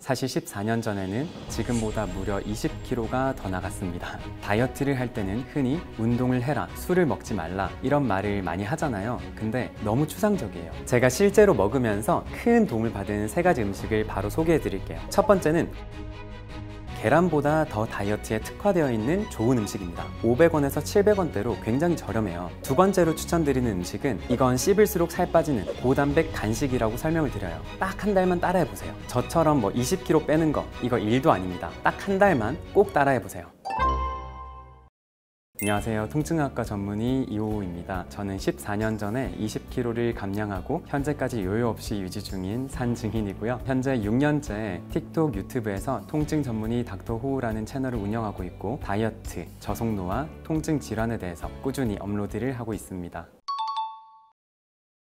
사실 14년 전에는 지금보다 무려 20kg가 더 나갔습니다. 다이어트를 할 때는 흔히 운동을 해라, 술을 먹지 말라 이런 말을 많이 하잖아요. 근데 너무 추상적이에요. 제가 실제로 먹으면서 큰 도움을 받은 3가지 음식을 바로 소개해 드릴게요. 첫 번째는 계란보다 더 다이어트에 특화되어 있는 좋은 음식입니다. 500원에서 700원대로 굉장히 저렴해요. 두 번째로 추천드리는 음식은 이건 씹을수록 살 빠지는 고단백 간식이라고 설명을 드려요. 딱 한 달만 따라해보세요. 저처럼 20kg 빼는 거 이거 일도 아닙니다. 딱 한 달만 꼭 따라해보세요. 안녕하세요. 통증학과 전문의 이호우입니다. 저는 14년 전에 20kg를 감량하고 현재까지 요요 없이 유지 중인 산 증인이고요. 현재 6년째 틱톡, 유튜브에서 통증 전문의 닥터호우라는 채널을 운영하고 있고 다이어트, 저속노화, 통증 질환에 대해서 꾸준히 업로드를 하고 있습니다.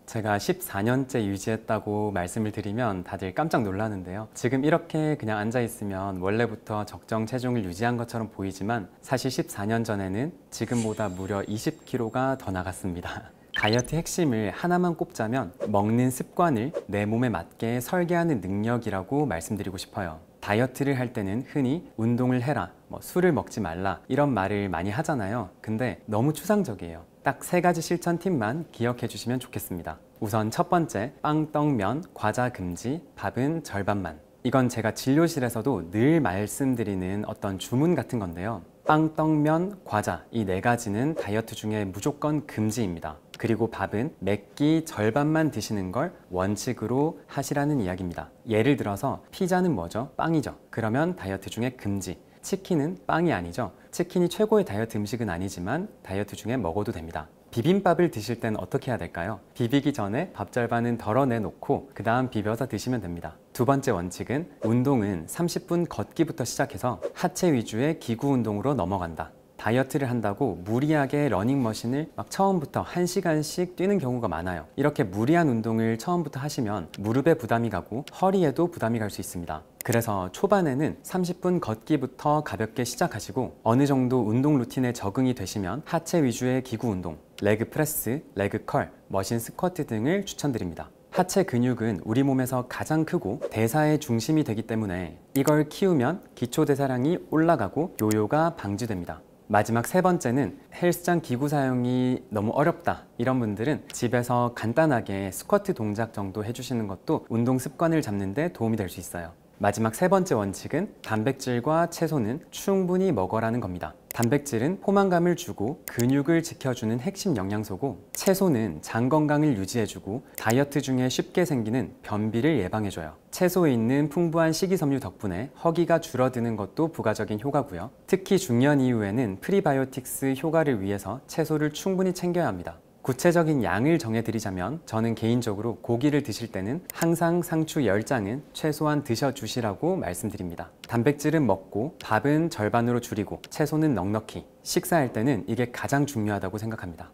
제가 14년째 유지했다고 말씀을 드리면 다들 깜짝 놀라는데요. 지금 이렇게 그냥 앉아있으면 원래부터 적정 체중을 유지한 것처럼 보이지만 사실 14년 전에는 지금보다 무려 20kg가 더 나갔습니다. 다이어트 핵심을 하나만 꼽자면 먹는 습관을 내 몸에 맞게 설계하는 능력이라고 말씀드리고 싶어요. 다이어트를 할 때는 흔히 운동을 해라, 술을 먹지 말라 이런 말을 많이 하잖아요. 근데 너무 추상적이에요. 딱 3가지 실천 팁만 기억해 주시면 좋겠습니다. 우선 첫 번째, 빵, 떡, 면, 과자 금지, 밥은 절반만. 이건 제가 진료실에서도 늘 말씀드리는 어떤 주문 같은 건데요. 빵, 떡, 면, 과자 이 4가지는 다이어트 중에 무조건 금지입니다. 그리고 밥은 매끼 절반만 드시는 걸 원칙으로 하시라는 이야기입니다. 예를 들어서 피자는 뭐죠? 빵이죠. 그러면 다이어트 중에 금지. 치킨은 빵이 아니죠. 치킨이 최고의 다이어트 음식은 아니지만 다이어트 중에 먹어도 됩니다. 비빔밥을 드실 땐 어떻게 해야 될까요? 비비기 전에 밥 절반은 덜어내놓고 그 다음 비벼서 드시면 됩니다. 두 번째 원칙은 운동은 30분 걷기부터 시작해서 하체 위주의 기구 운동으로 넘어간다. 다이어트를 한다고 무리하게 러닝머신을 처음부터 1시간씩 뛰는 경우가 많아요. 이렇게 무리한 운동을 처음부터 하시면 무릎에 부담이 가고 허리에도 부담이 갈 수 있습니다. 그래서 초반에는 30분 걷기부터 가볍게 시작하시고 어느 정도 운동 루틴에 적응이 되시면 하체 위주의 기구 운동, 레그 프레스, 레그 컬, 머신 스쿼트 등을 추천드립니다. 하체 근육은 우리 몸에서 가장 크고 대사의 중심이 되기 때문에 이걸 키우면 기초대사량이 올라가고 요요가 방지됩니다. 마지막 3번째는 헬스장 기구 사용이 너무 어렵다 이런 분들은 집에서 간단하게 스쿼트 동작 정도 해주시는 것도 운동 습관을 잡는 데 도움이 될 수 있어요. 마지막 3번째 원칙은 단백질과 채소는 충분히 먹어라는 겁니다. 단백질은 포만감을 주고 근육을 지켜주는 핵심 영양소고 채소는 장 건강을 유지해주고 다이어트 중에 쉽게 생기는 변비를 예방해줘요. 채소에 있는 풍부한 식이섬유 덕분에 허기가 줄어드는 것도 부가적인 효과고요. 특히 중년 이후에는 프리바이오틱스 효과를 위해서 채소를 충분히 챙겨야 합니다. 구체적인 양을 정해드리자면 저는 개인적으로 고기를 드실 때는 항상 상추 10장은 최소한 드셔주시라고 말씀드립니다. 단백질은 먹고 밥은 절반으로 줄이고 채소는 넉넉히 식사할 때는 이게 가장 중요하다고 생각합니다.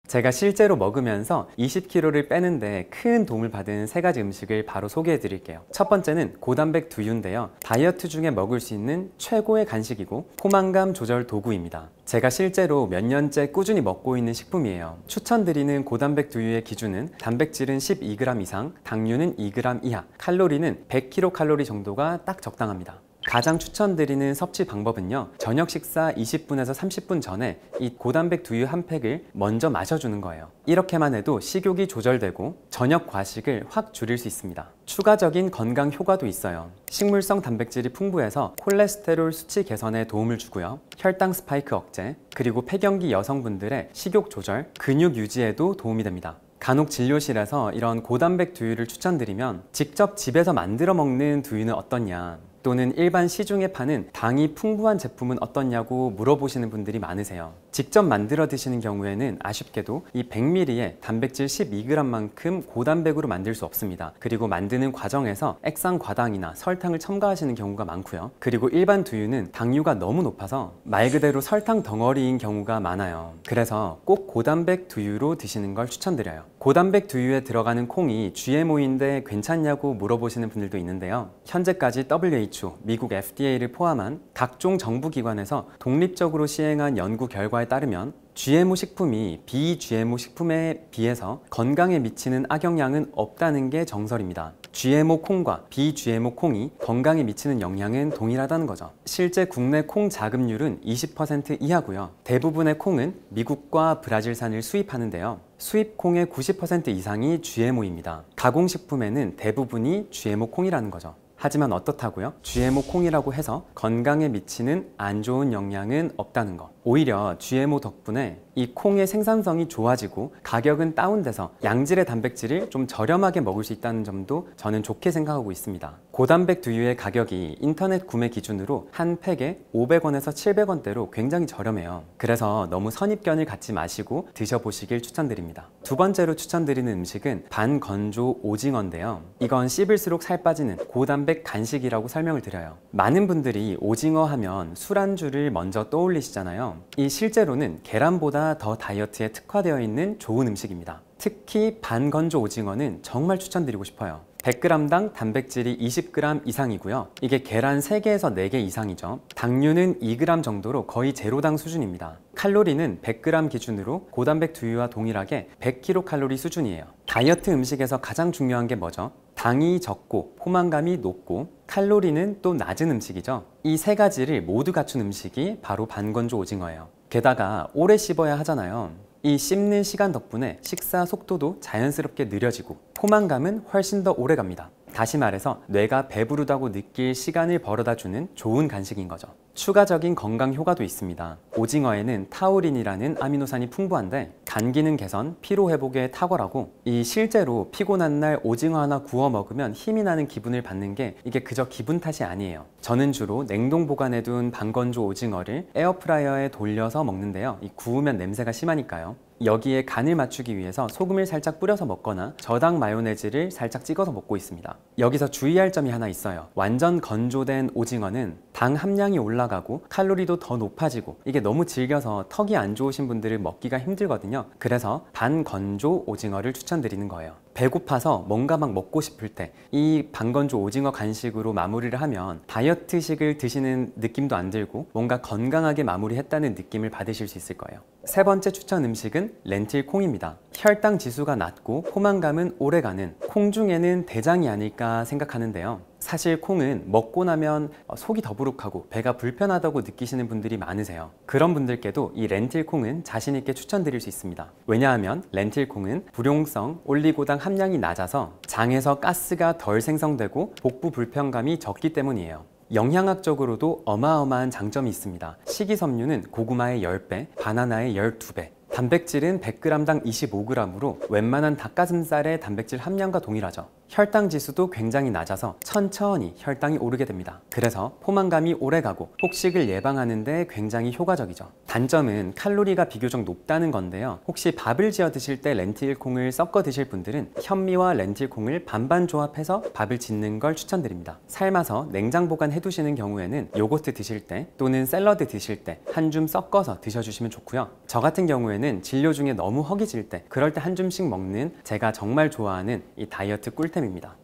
제가 실제로 먹으면서 20kg를 빼는데 큰 도움을 받은 3가지 음식을 바로 소개해 드릴게요. 첫 번째는 고단백 두유인데요. 다이어트 중에 먹을 수 있는 최고의 간식이고 포만감 조절 도구입니다. 제가 실제로 몇 년째 꾸준히 먹고 있는 식품이에요. 추천드리는 고단백 두유의 기준은 단백질은 12g 이상, 당류는 2g 이하, 칼로리는 100kcal 정도가 딱 적당합니다. 가장 추천드리는 섭취 방법은요, 저녁 식사 20분에서 30분 전에 이 고단백 두유 한 팩을 먼저 마셔주는 거예요. 이렇게만 해도 식욕이 조절되고 저녁 과식을 확 줄일 수 있습니다. 추가적인 건강 효과도 있어요. 식물성 단백질이 풍부해서 콜레스테롤 수치 개선에 도움을 주고요, 혈당 스파이크 억제, 그리고 폐경기 여성분들의 식욕 조절, 근육 유지에도 도움이 됩니다. 간혹 진료실에서 이런 고단백 두유를 추천드리면 직접 집에서 만들어 먹는 두유는 어떻냐, 또는 일반 시중에 파는 당이 풍부한 제품은 어떻냐고 물어보시는 분들이 많으세요. 직접 만들어 드시는 경우에는 아쉽게도 이 100ml에 단백질 12g만큼 고단백으로 만들 수 없습니다. 그리고 만드는 과정에서 액상과당이나 설탕을 첨가하시는 경우가 많고요. 그리고 일반 두유는 당류가 너무 높아서 말 그대로 설탕 덩어리인 경우가 많아요. 그래서 꼭 고단백 두유로 드시는 걸 추천드려요. 고단백 두유에 들어가는 콩이 GMO인데 괜찮냐고 물어보시는 분들도 있는데요. 현재까지 WHO, 미국 FDA를 포함한 각종 정부기관에서 독립적으로 시행한 연구 결과에 따르면 GMO 식품이 비GMO 식품에 비해서 건강에 미치는 악영향은 없다는 게 정설입니다. GMO 콩과 비GMO 콩이 건강에 미치는 영향은 동일하다는 거죠. 실제 국내 콩 자급률은 20% 이하고요. 대부분의 콩은 미국과 브라질산을 수입하는데요. 수입 콩의 90% 이상이 GMO입니다. 가공식품에는 대부분이 GMO 콩이라는 거죠. 하지만 어떻다고요? GMO 콩이라고 해서 건강에 미치는 안 좋은 영향은 없다는 것. 오히려 GMO 덕분에 이 콩의 생산성이 좋아지고 가격은 다운돼서 양질의 단백질을 좀 저렴하게 먹을 수 있다는 점도 저는 좋게 생각하고 있습니다. 고단백 두유의 가격이 인터넷 구매 기준으로 한 팩에 500원에서 700원대로 굉장히 저렴해요. 그래서 너무 선입견을 갖지 마시고 드셔보시길 추천드립니다. 두 번째로 추천드리는 음식은 반건조 오징어인데요. 이건 씹을수록 살 빠지는 고단백 간식이라고 설명을 드려요. 많은 분들이 오징어 하면 술안주를 먼저 떠올리시잖아요. 이 실제로는 계란보다 더 다이어트에 특화되어 있는 좋은 음식입니다. 특히 반건조 오징어는 정말 추천드리고 싶어요. 100g당 단백질이 20g 이상이고요. 이게 계란 3개에서 4개 이상이죠. 당류는 2g 정도로 거의 제로당 수준입니다. 칼로리는 100g 기준으로 고단백 두유와 동일하게 100kcal 수준이에요. 다이어트 음식에서 가장 중요한 게 뭐죠? 당이 적고 포만감이 높고 칼로리는 또 낮은 음식이죠. 이 세 가지를 모두 갖춘 음식이 바로 반건조 오징어예요. 게다가 오래 씹어야 하잖아요. 이 씹는 시간 덕분에 식사 속도도 자연스럽게 느려지고 포만감은 훨씬 더 오래 갑니다. 다시 말해서 뇌가 배부르다고 느낄 시간을 벌어다주는 좋은 간식인 거죠. 추가적인 건강 효과도 있습니다. 오징어에는 타우린이라는 아미노산이 풍부한데 간 기능 개선, 피로 회복에 탁월하고 이 실제로 피곤한 날 오징어 하나 구워 먹으면 힘이 나는 기분을 받는 게 이게 그저 기분 탓이 아니에요. 저는 주로 냉동 보관해둔 반건조 오징어를 에어프라이어에 돌려서 먹는데요. 이 구우면 냄새가 심하니까요. 여기에 간을 맞추기 위해서 소금을 살짝 뿌려서 먹거나 저당 마요네즈를 살짝 찍어서 먹고 있습니다. 여기서 주의할 점이 하나 있어요. 완전 건조된 오징어는 당 함량이 올라가고 칼로리도 더 높아지고 이게 너무 질겨서 턱이 안 좋으신 분들은 먹기가 힘들거든요. 그래서 반건조 오징어를 추천드리는 거예요. 배고파서 뭔가 막 먹고 싶을 때 이 반건조 오징어 간식으로 마무리를 하면 다이어트식을 드시는 느낌도 안 들고 뭔가 건강하게 마무리했다는 느낌을 받으실 수 있을 거예요. 세 번째 추천 음식은 렌틸 콩입니다. 혈당 지수가 낮고 포만감은 오래가는 콩 중에는 대장이 아닐까 생각하는데요. 사실 콩은 먹고 나면 속이 더부룩하고 배가 불편하다고 느끼시는 분들이 많으세요. 그런 분들께도 이 렌틸 콩은 자신 있게 추천드릴 수 있습니다. 왜냐하면 렌틸 콩은 불용성 올리고당 함량이 낮아서 장에서 가스가 덜 생성되고 복부 불편감이 적기 때문이에요. 영양학적으로도 어마어마한 장점이 있습니다. 식이섬유는 고구마의 10배, 바나나의 12배, 단백질은 100g당 25g으로 웬만한 닭가슴살의 단백질 함량과 동일하죠. 혈당 지수도 굉장히 낮아서 천천히 혈당이 오르게 됩니다. 그래서 포만감이 오래가고 폭식을 예방하는 데 굉장히 효과적이죠. 단점은 칼로리가 비교적 높다는 건데요. 혹시 밥을 지어 드실 때 렌틸콩을 섞어 드실 분들은 현미와 렌틸콩을 반반 조합해서 밥을 짓는 걸 추천드립니다. 삶아서 냉장 보관해 두시는 경우에는 요거트 드실 때 또는 샐러드 드실 때 한 줌 섞어서 드셔주시면 좋고요. 저 같은 경우에는 진료 중에 너무 허기질 때 그럴 때 한 줌씩 먹는 제가 정말 좋아하는 이 다이어트 꿀템입니다.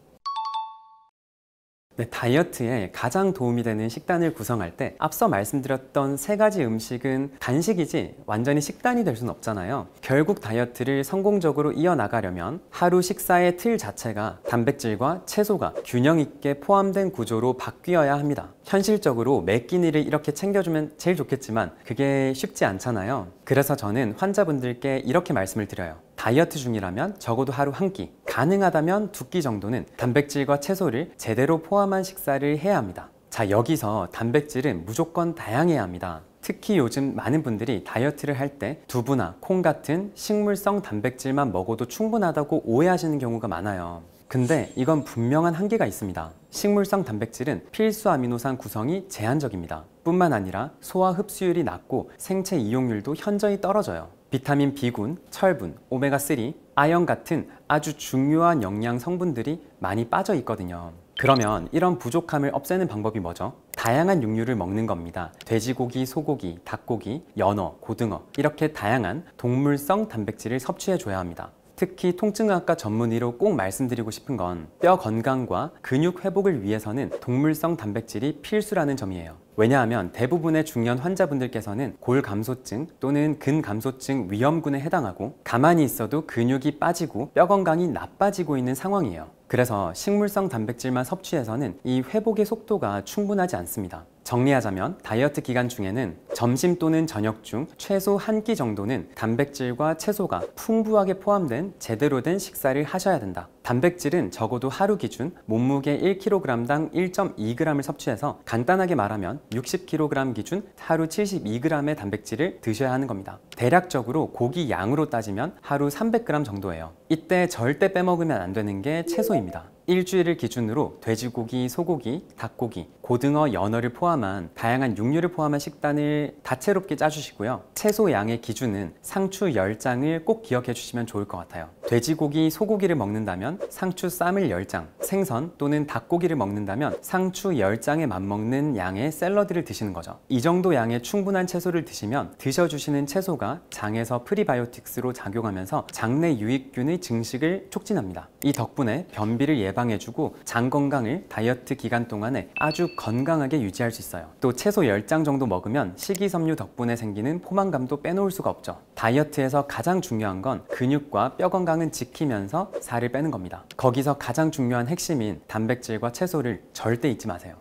네, 다이어트에 가장 도움이 되는 식단을 구성할 때 앞서 말씀드렸던 세 가지 음식은 간식이지 완전히 식단이 될 수는 없잖아요. 결국 다이어트를 성공적으로 이어나가려면 하루 식사의 틀 자체가 단백질과 채소가 균형 있게 포함된 구조로 바뀌어야 합니다. 현실적으로 매 끼니를 이렇게 챙겨주면 제일 좋겠지만 그게 쉽지 않잖아요. 그래서 저는 환자분들께 이렇게 말씀을 드려요. 다이어트 중이라면 적어도 하루 한 끼, 가능하다면 2끼 정도는 단백질과 채소를 제대로 포함한 식사를 해야 합니다. 자, 여기서 단백질은 무조건 다양해야 합니다. 특히 요즘 많은 분들이 다이어트를 할 때 두부나 콩 같은 식물성 단백질만 먹어도 충분하다고 오해하시는 경우가 많아요. 근데 이건 분명한 한계가 있습니다. 식물성 단백질은 필수 아미노산 구성이 제한적입니다. 뿐만 아니라 소화 흡수율이 낮고 생체 이용률도 현저히 떨어져요. 비타민 B군, 철분, 오메가3, 아연 같은 아주 중요한 영양 성분들이 많이 빠져 있거든요. 그러면 이런 부족함을 없애는 방법이 뭐죠? 다양한 육류를 먹는 겁니다. 돼지고기, 소고기, 닭고기, 연어, 고등어 이렇게 다양한 동물성 단백질을 섭취해 줘야 합니다. 특히 통증학과 전문의로 꼭 말씀드리고 싶은 건 뼈 건강과 근육 회복을 위해서는 동물성 단백질이 필수라는 점이에요. 왜냐하면 대부분의 중년 환자분들께서는 골감소증 또는 근감소증 위험군에 해당하고 가만히 있어도 근육이 빠지고 뼈 건강이 나빠지고 있는 상황이에요. 그래서 식물성 단백질만 섭취해서는 이 회복의 속도가 충분하지 않습니다. 정리하자면 다이어트 기간 중에는 점심 또는 저녁 중 최소 한 끼 정도는 단백질과 채소가 풍부하게 포함된 제대로 된 식사를 하셔야 된다. 단백질은 적어도 하루 기준 몸무게 1kg당 1.2g을 섭취해서 간단하게 말하면 60kg 기준 하루 72g의 단백질을 드셔야 하는 겁니다. 대략적으로 고기 양으로 따지면 하루 300g 정도예요. 이때 절대 빼먹으면 안 되는 게 채소입니다. 일주일을 기준으로 돼지고기, 소고기, 닭고기, 고등어, 연어를 포함한 다양한 육류를 포함한 식단을 다채롭게 짜주시고요. 채소 양의 기준은 상추 10장을 꼭 기억해 주시면 좋을 것 같아요. 돼지고기, 소고기를 먹는다면 상추 쌈을 10장, 생선 또는 닭고기를 먹는다면 상추 10장에 맞먹는 양의 샐러드를 드시는 거죠. 이 정도 양의 충분한 채소를 드시면 드셔주시는 채소가 장에서 프리바이오틱스로 작용하면서 장내 유익균의 증식을 촉진합니다. 이 덕분에 변비를 예방해주고 장 건강을 다이어트 기간 동안에 아주 건강하게 유지할 수 있어요. 또 채소 10장 정도 먹으면 식이섬유 덕분에 생기는 포만감도 빼놓을 수가 없죠. 다이어트에서 가장 중요한 건 근육과 뼈 건강은 지키면서 살을 빼는 겁니다. 거기서 가장 중요한 핵심인 단백질과 채소를 절대 잊지 마세요.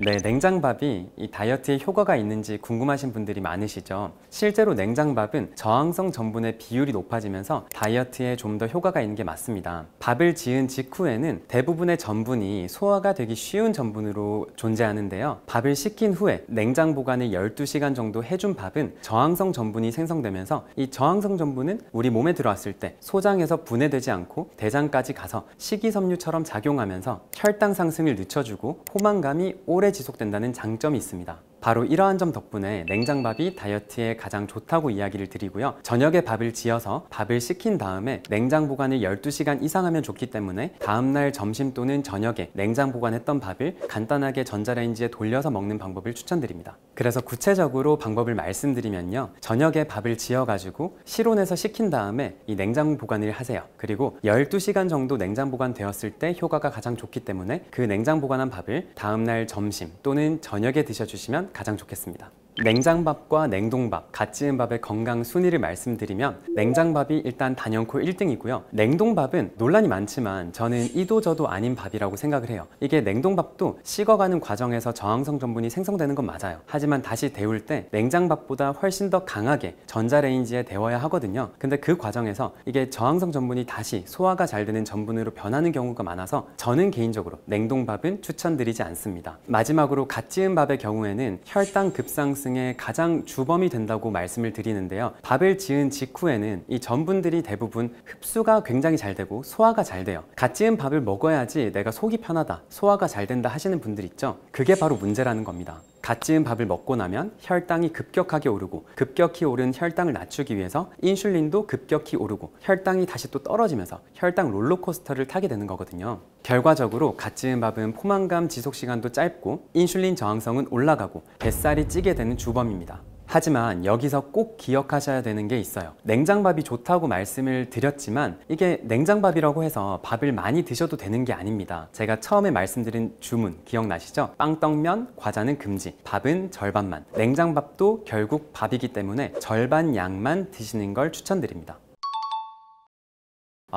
네, 냉장밥이 이 다이어트에 효과가 있는지 궁금하신 분들이 많으시죠. 실제로 냉장밥은 저항성 전분의 비율이 높아지면서 다이어트에 좀 더 효과가 있는 게 맞습니다. 밥을 지은 직후에는 대부분의 전분이 소화가 되기 쉬운 전분으로 존재하는데요. 밥을 식힌 후에 냉장 보관을 12시간 정도 해준 밥은 저항성 전분이 생성되면서 이 저항성 전분은 우리 몸에 들어왔을 때 소장에서 분해되지 않고 대장까지 가서 식이섬유처럼 작용하면서 혈당 상승을 늦춰주고 포만감이 오래 지속된다는 장점이 있습니다. 바로 이러한 점 덕분에 냉장밥이 다이어트에 가장 좋다고 이야기를 드리고요. 저녁에 밥을 지어서 밥을 식힌 다음에 냉장 보관을 12시간 이상 하면 좋기 때문에 다음날 점심 또는 저녁에 냉장 보관했던 밥을 간단하게 전자레인지에 돌려서 먹는 방법을 추천드립니다. 그래서 구체적으로 방법을 말씀드리면요. 저녁에 밥을 지어가지고 실온에서 식힌 다음에 이 냉장 보관을 하세요. 그리고 12시간 정도 냉장 보관되었을 때 효과가 가장 좋기 때문에 그 냉장 보관한 밥을 다음날 점심 또는 저녁에 드셔주시면 가장 좋겠습니다. 냉장밥과 냉동밥, 갓 지은 밥의 건강 순위를 말씀드리면 냉장밥이 일단 단연코 1등이고요. 냉동밥은 논란이 많지만 저는 이도저도 아닌 밥이라고 생각을 해요. 이게 냉동밥도 식어가는 과정에서 저항성 전분이 생성되는 건 맞아요. 하지만 다시 데울 때 냉장밥보다 훨씬 더 강하게 전자레인지에 데워야 하거든요. 근데 그 과정에서 이게 저항성 전분이 다시 소화가 잘 되는 전분으로 변하는 경우가 많아서 저는 개인적으로 냉동밥은 추천드리지 않습니다. 마지막으로 갓 지은 밥의 경우에는 혈당 급상승 의 가장 주범이 된다고 말씀을 드리는데요. 밥을 지은 직후에는 이 전분들이 대부분 흡수가 굉장히 잘 되고 소화가 잘 돼요. 갓 지은 밥을 먹어야지 내가 속이 편하다, 소화가 잘 된다 하시는 분들 있죠. 그게 바로 문제라는 겁니다. 갓 지은 밥을 먹고 나면 혈당이 급격하게 오르고 급격히 오른 혈당을 낮추기 위해서 인슐린도 급격히 오르고 혈당이 다시 또 떨어지면서 혈당 롤러코스터를 타게 되는 거거든요. 결과적으로 갓 지은 밥은 포만감 지속 시간도 짧고 인슐린 저항성은 올라가고 뱃살이 찌게 되는 주범입니다. 하지만 여기서 꼭 기억하셔야 되는 게 있어요. 냉장밥이 좋다고 말씀을 드렸지만 이게 냉장밥이라고 해서 밥을 많이 드셔도 되는 게 아닙니다. 제가 처음에 말씀드린 주문 기억나시죠? 빵떡면, 과자는 금지, 밥은 절반만. 냉장밥도 결국 밥이기 때문에 절반 양만 드시는 걸 추천드립니다.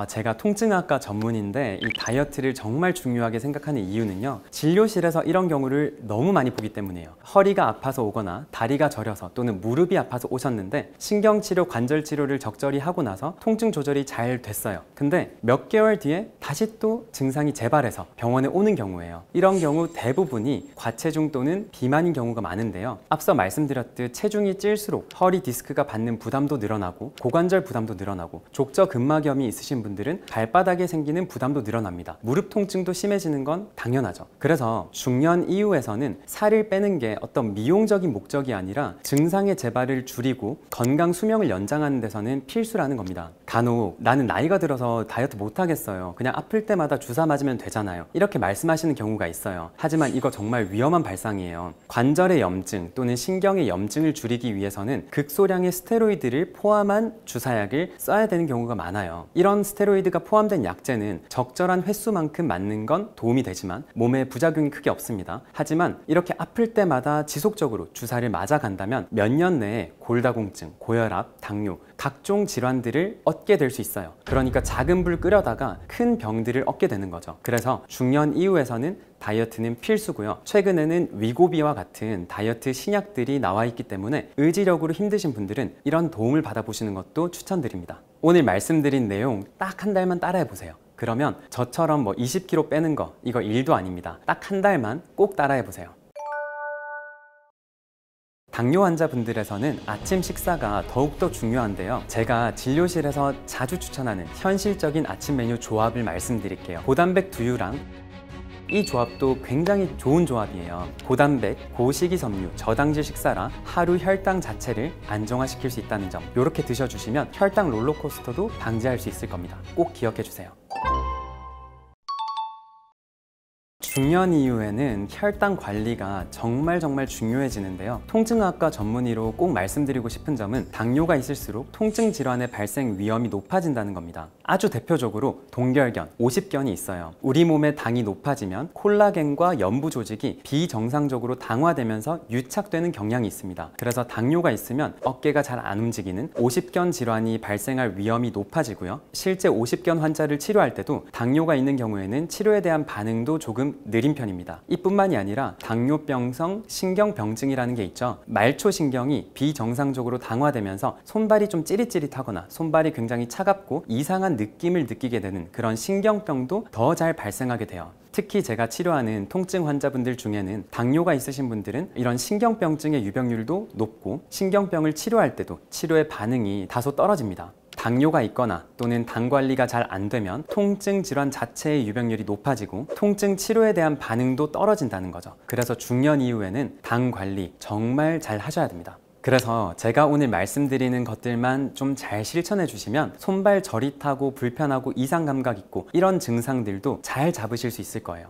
제가 통증학과 전문인데 이 다이어트를 정말 중요하게 생각하는 이유는요. 진료실에서 이런 경우를 너무 많이 보기 때문이에요. 허리가 아파서 오거나 다리가 저려서 또는 무릎이 아파서 오셨는데 신경치료, 관절치료를 적절히 하고 나서 통증 조절이 잘 됐어요. 근데 몇 개월 뒤에 다시 또 증상이 재발해서 병원에 오는 경우예요. 이런 경우 대부분이 과체중 또는 비만인 경우가 많은데요. 앞서 말씀드렸듯 체중이 찔수록 허리 디스크가 받는 부담도 늘어나고 고관절 부담도 늘어나고 족저근막염이 있으신 있으신 분들은 발바닥에 생기는 부담도 늘어납니다. 무릎 통증도 심해지는 건 당연하죠. 그래서 중년 이후에서는 살을 빼는 게 어떤 미용적인 목적이 아니라 증상의 재발을 줄이고 건강 수명을 연장하는 데서는 필수라는 겁니다. 간혹 나는 나이가 들어서 다이어트 못하겠어요. 그냥 아플 때마다 주사 맞으면 되잖아요. 이렇게 말씀하시는 경우가 있어요. 하지만 이거 정말 위험한 발상이에요. 관절의 염증 또는 신경의 염증을 줄이기 위해서는 극소량의 스테로이드를 포함한 주사약을 써야 되는 경우가 많아요. 이런 스테로이드가 포함된 약제는 적절한 횟수만큼 맞는 건 도움이 되지만 몸에 부작용이 크게 없습니다. 하지만 이렇게 아플 때마다 지속적으로 주사를 맞아간다면 몇 년 내에 골다공증, 고혈압, 당뇨, 각종 질환들을 얻게 될 수 있어요. 그러니까 작은 불 끓여다가 큰 병들을 얻게 되는 거죠. 그래서 중년 이후에서는 다이어트는 필수고요. 최근에는 위고비와 같은 다이어트 신약들이 나와 있기 때문에 의지력으로 힘드신 분들은 이런 도움을 받아보시는 것도 추천드립니다. 오늘 말씀드린 내용 딱 한 달만 따라해 보세요. 그러면 저처럼 20kg 빼는 거 이거 일도 아닙니다. 딱 한 달만 꼭 따라해 보세요. 당뇨 환자분들에서는 아침 식사가 더욱더 중요한데요. 제가 진료실에서 자주 추천하는 현실적인 아침 메뉴 조합을 말씀드릴게요. 고단백 두유랑 이 조합도 굉장히 좋은 조합이에요. 고단백, 고식이섬유, 저당질 식사라 하루 혈당 자체를 안정화시킬 수 있다는 점, 이렇게 드셔주시면 혈당 롤러코스터도 방지할 수 있을 겁니다. 꼭 기억해 주세요. 중년 이후에는 혈당 관리가 정말 중요해지는데요. 통증학과 전문의로 꼭 말씀드리고 싶은 점은 당뇨가 있을수록 통증 질환의 발생 위험이 높아진다는 겁니다. 아주 대표적으로 동결견, 오십견이 있어요. 우리 몸의 당이 높아지면 콜라겐과 연부 조직이 비정상적으로 당화되면서 유착되는 경향이 있습니다. 그래서 당뇨가 있으면 어깨가 잘 안 움직이는 오십견 질환이 발생할 위험이 높아지고요. 실제 오십견 환자를 치료할 때도 당뇨가 있는 경우에는 치료에 대한 반응도 조금 느린 편입니다. 이뿐만이 아니라 당뇨병성 신경병증이라는 게 있죠. 말초신경이 비정상적으로 당화되면서 손발이 좀 찌릿찌릿하거나 손발이 굉장히 차갑고 이상한 느낌을 느끼게 되는 그런 신경병도 더 잘 발생하게 돼요. 특히 제가 치료하는 통증 환자분들 중에는 당뇨가 있으신 분들은 이런 신경병증의 유병률도 높고 신경병을 치료할 때도 치료의 반응이 다소 떨어집니다. 당뇨가 있거나 또는 당 관리가 잘 안 되면 통증 질환 자체의 유병률이 높아지고 통증 치료에 대한 반응도 떨어진다는 거죠. 그래서 중년 이후에는 당 관리 정말 잘 하셔야 됩니다. 그래서 제가 오늘 말씀드리는 것들만 좀 잘 실천해 주시면 손발 저릿하고 불편하고 이상 감각 있고 이런 증상들도 잘 잡으실 수 있을 거예요.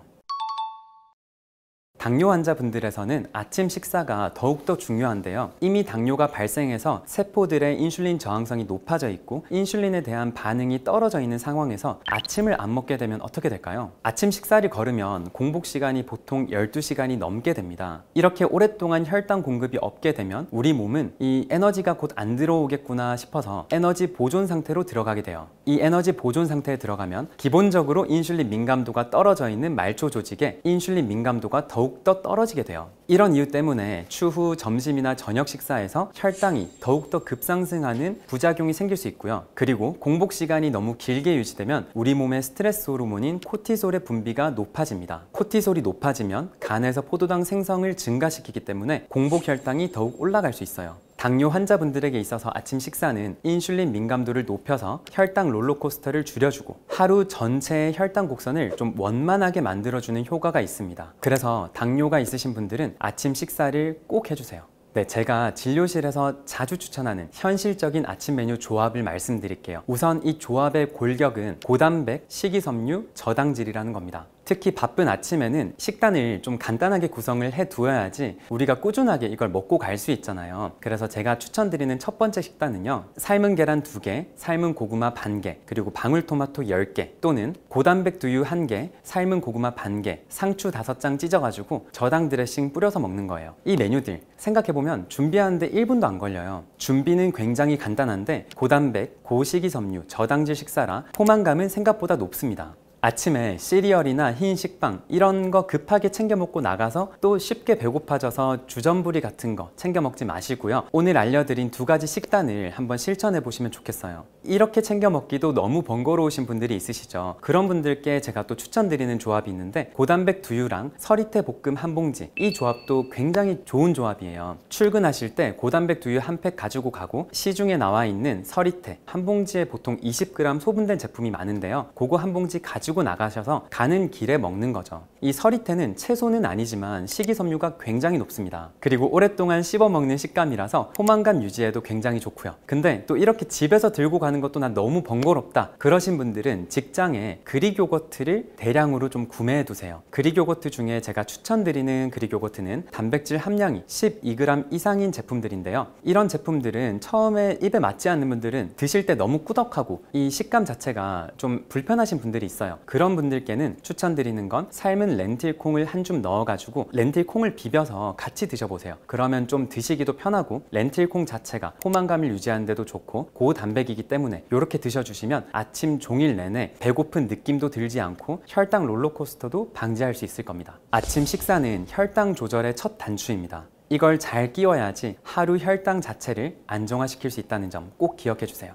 당뇨 환자분들에서는 아침 식사가 더욱더 중요한데요. 이미 당뇨가 발생해서 세포들의 인슐린 저항성이 높아져 있고 인슐린에 대한 반응이 떨어져 있는 상황에서 아침을 안 먹게 되면 어떻게 될까요? 아침 식사를 거르면 공복 시간이 보통 12시간이 넘게 됩니다. 이렇게 오랫동안 혈당 공급이 없게 되면 우리 몸은 이 에너지가 곧 안 들어오겠구나 싶어서 에너지 보존 상태로 들어가게 돼요. 이 에너지 보존 상태에 들어가면 기본적으로 인슐린 민감도가 떨어져 있는 말초 조직에 인슐린 민감도가 더욱더 떨어지게 돼요. 이런 이유 때문에 추후 점심이나 저녁 식사에서 혈당이 더욱더 급상승하는 부작용이 생길 수 있고요. 그리고 공복 시간이 너무 길게 유지되면 우리 몸의 스트레스 호르몬인 코티솔의 분비가 높아집니다. 코티솔이 높아지면 간에서 포도당 생성을 증가시키기 때문에 공복 혈당이 더욱 올라갈 수 있어요. 당뇨 환자분들에게 있어서 아침 식사는 인슐린 민감도를 높여서 혈당 롤러코스터를 줄여주고 하루 전체의 혈당 곡선을 좀 원만하게 만들어주는 효과가 있습니다. 그래서 당뇨가 있으신 분들은 아침 식사를 꼭 해주세요. 네, 제가 진료실에서 자주 추천하는 현실적인 아침 메뉴 조합을 말씀드릴게요. 우선 이 조합의 골격은 고단백, 식이섬유, 저당질이라는 겁니다. 특히 바쁜 아침에는 식단을 좀 간단하게 구성을 해 두어야지 우리가 꾸준하게 이걸 먹고 갈 수 있잖아요. 그래서 제가 추천드리는 첫 번째 식단은요, 삶은 계란 2개, 삶은 고구마 반 개, 그리고 방울토마토 10개 또는 고단백 두유 1개, 삶은 고구마 반 개, 상추 5장 찢어가지고 저당 드레싱 뿌려서 먹는 거예요. 이 메뉴들 생각해보면 준비하는데 1분도 안 걸려요. 준비는 굉장히 간단한데 고단백, 고식이섬유, 저당질 식사라 포만감은 생각보다 높습니다. 아침에 시리얼이나 흰 식빵 이런 거 급하게 챙겨 먹고 나가서 또 쉽게 배고파져서 주전부리 같은 거 챙겨 먹지 마시고요. 오늘 알려드린 두 가지 식단을 한번 실천해 보시면 좋겠어요. 이렇게 챙겨 먹기도 너무 번거로우신 분들이 있으시죠. 그런 분들께 제가 또 추천드리는 조합이 있는데, 고단백 두유랑 서리태 볶음 한 봉지, 이 조합도 굉장히 좋은 조합이에요. 출근하실 때 고단백 두유 한 팩 가지고 가고, 시중에 나와 있는 서리태 한 봉지에 보통 20g 소분된 제품이 많은데요, 그거 한 봉지 가지고 나가셔서 가는 길에 먹는 거죠. 이 서리태는 채소는 아니지만 식이섬유가 굉장히 높습니다. 그리고 오랫동안 씹어 먹는 식감이라서 포만감 유지에도 굉장히 좋고요. 근데 또 이렇게 집에서 들고 가는 것도 난 너무 번거롭다 그러신 분들은 직장에 그릭 요거트를 대량으로 좀 구매해 두세요. 그릭 요거트 중에 제가 추천드리는 그릭 요거트는 단백질 함량이 12g 이상인 제품들인데요, 이런 제품들은 처음에 입에 맞지 않는 분들은 드실 때 너무 꾸덕하고 이 식감 자체가 좀 불편하신 분들이 있어요. 그런 분들께는 추천드리는 건 삶은 렌틸콩을 한 줌 넣어가지고 렌틸콩을 비벼서 같이 드셔보세요. 그러면 좀 드시기도 편하고, 렌틸콩 자체가 포만감을 유지하는 데도 좋고 고단백이기 때문에 이렇게 드셔주시면 아침 종일 내내 배고픈 느낌도 들지 않고 혈당 롤러코스터도 방지할 수 있을 겁니다. 아침 식사는 혈당 조절의 첫 단추입니다. 이걸 잘 끼워야지 하루 혈당 자체를 안정화시킬 수 있다는 점 꼭 기억해 주세요.